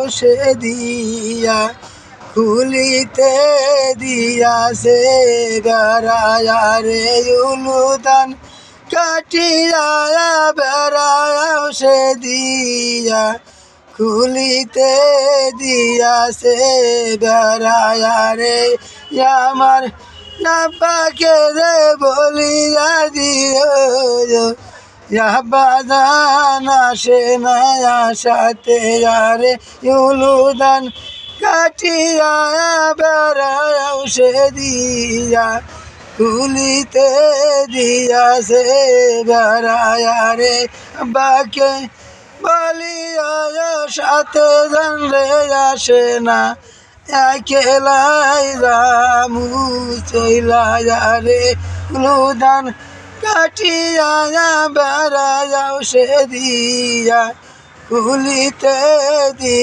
সে দিয়া খুলিতে দিয়াছে বেড়ায় রে উলুদান কাটিয়া বেড়ায় সে দিয়া খুলিতে দিয়াছে বেড়ায় রে আমার আব্বাকে রে বলিয়া দিও বাদান আসে না আশাতে আরে উলুদান কাটিয়া বেড়ায় সে দিয়া খুলিতে দিয়াছে বেড়ায় রে বাকে বলিয়া সাথে জানলে আসে না একেলাই রামু চইলা রে উলুদান কাটিয়া বেড়ায় সে দিয়া খুলিতে দিয়া